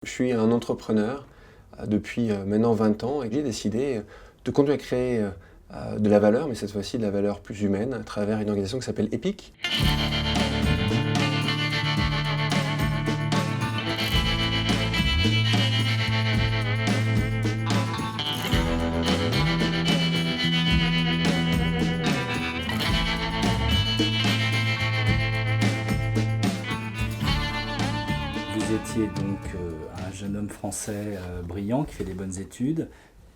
Je suis un entrepreneur depuis maintenant 20 ans et j'ai décidé de continuer à créer de la valeur, mais cette fois-ci de la valeur plus humaine, à travers une organisation qui s'appelle EPIC. Vous étiez donc un jeune homme français brillant qui fait des bonnes études,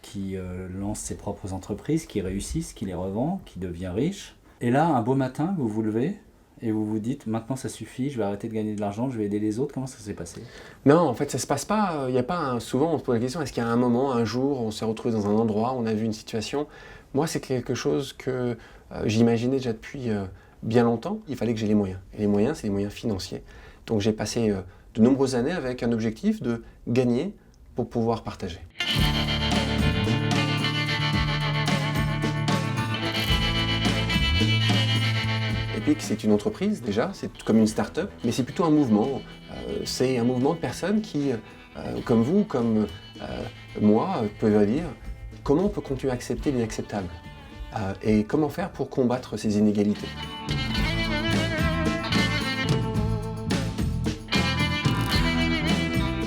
qui lance ses propres entreprises, qui réussissent, qui les revend, qui devient riche. Et là, un beau matin, vous vous levez et vous vous dites maintenant ça suffit, je vais arrêter de gagner de l'argent, je vais aider les autres. Comment ça s'est passé? Non, en fait, ça se passe pas. Il y a pas souvent, on se pose la question, est-ce qu'il y a un moment, un jour, on s'est retrouvé dans un endroit, on a vu une situation. Moi, c'est quelque chose que j'imaginais déjà depuis bien longtemps. Il fallait que j'ai les moyens. Et les moyens, c'est les moyens financiers. Donc j'ai passé de nombreuses années avec un objectif de gagner pour pouvoir partager. EPIC, c'est une entreprise déjà, c'est comme une start-up, mais c'est plutôt un mouvement. C'est un mouvement de personnes qui, comme vous, comme moi, peuvent dire comment on peut continuer à accepter l'inacceptable et comment faire pour combattre ces inégalités.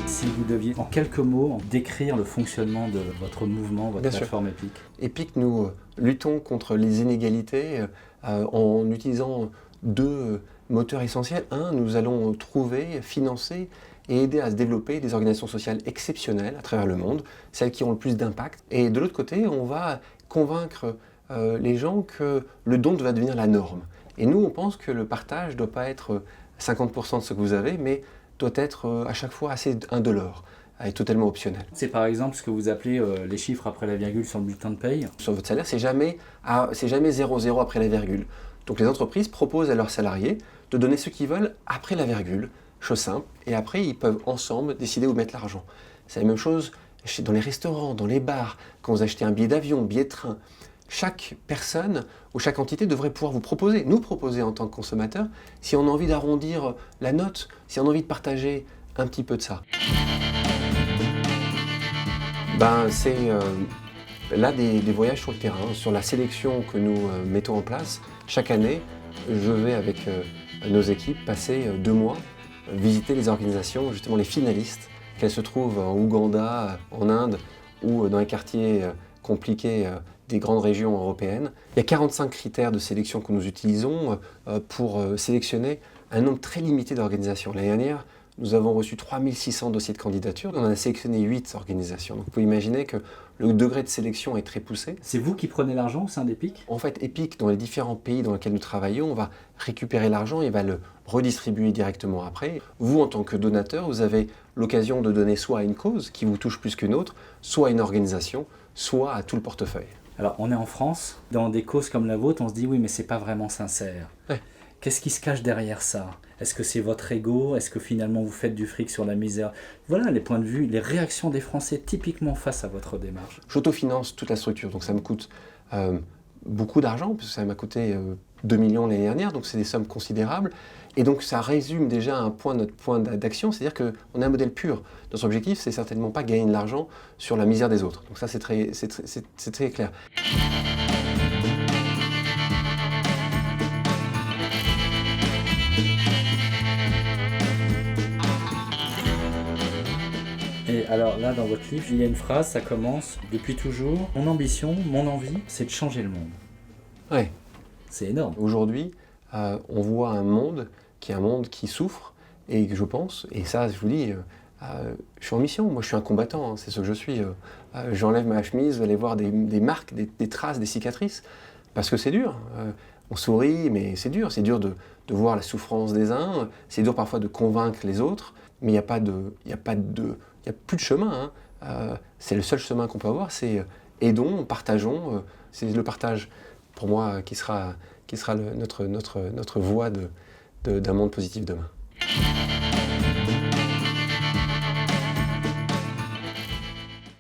Si vous deviez, en quelques mots, décrire le fonctionnement de votre mouvement, votre plateforme EPIC. EPIC, nous luttons contre les inégalités en utilisant deux moteurs essentiels. Un, nous allons trouver, financer et aider à se développer des organisations sociales exceptionnelles à travers le monde, celles qui ont le plus d'impact. Et de l'autre côté, on va convaincre les gens que le don doit devenir la norme. Et nous, on pense que le partage ne doit pas être 50% de ce que vous avez, mais doit être à chaque fois assez indolore et totalement optionnel. C'est par exemple ce que vous appelez les chiffres après la virgule sur le bulletin de paye. Sur votre salaire, c'est jamais 0,0 après la virgule. Donc les entreprises proposent à leurs salariés de donner ce qu'ils veulent après la virgule, chose simple, et après ils peuvent ensemble décider où mettre l'argent. C'est la même chose dans les restaurants, dans les bars, quand vous achetez un billet d'avion, un billet de train. Chaque personne ou chaque entité devrait pouvoir nous proposer en tant que consommateurs, si on a envie d'arrondir la note, si on a envie de partager un petit peu de ça. C'est là des voyages sur le terrain, sur la sélection que nous mettons en place. Chaque année, je vais avec nos équipes passer 2 mois visiter les organisations, justement les finalistes, qu'elles se trouvent en Ouganda, en Inde ou dans les quartiers compliqués des grandes régions européennes. Il y a 45 critères de sélection que nous utilisons pour sélectionner un nombre très limité d'organisations. L'année dernière, nous avons reçu 3600 dossiers de candidature, on en a sélectionné 8 organisations. Donc vous pouvez imaginer que le degré de sélection est très poussé. C'est vous qui prenez l'argent au sein d'EPIC? En fait, EPIC, dans les différents pays dans lesquels nous travaillons, on va récupérer l'argent et va le redistribuer directement après. Vous, en tant que donateur, vous avez l'occasion de donner soit à une cause qui vous touche plus qu'une autre, soit à une organisation, soit à tout le portefeuille. Alors, on est en France, dans des causes comme la vôtre, on se dit oui, mais c'est pas vraiment sincère. Ouais. Qu'est-ce qui se cache derrière ça? Est-ce que c'est votre ego? Est-ce que finalement vous faites du fric sur la misère? Voilà les points de vue, les réactions des Français typiquement face à votre démarche. J'autofinance toute la structure, donc ça me coûte beaucoup d'argent, parce que ça m'a coûté 2 millions l'année dernière, donc c'est des sommes considérables. Et donc ça résume déjà notre point d'action, c'est-à-dire qu'on a un modèle pur. Notre objectif, c'est certainement pas gagner de l'argent sur la misère des autres. Donc ça, c'est très clair. Et alors là, dans votre livre, il y a une phrase, ça commence « Depuis toujours, mon ambition, mon envie, c'est de changer le monde. » Ouais. C'est énorme. Aujourd'hui, on voit un monde qui souffre, et que je pense, et ça, je vous dis, je suis en mission, moi je suis un combattant, hein, c'est ce que je suis. J'enlève ma chemise, vous allez voir des marques, des traces, des cicatrices, parce que c'est dur. On sourit, mais c'est dur de voir la souffrance des uns, c'est dur parfois de convaincre les autres, mais il n'y a plus de chemin. Hein. C'est le seul chemin qu'on peut avoir, c'est aidons, partageons. C'est le partage, pour moi, qui sera notre voie d'un monde positif demain.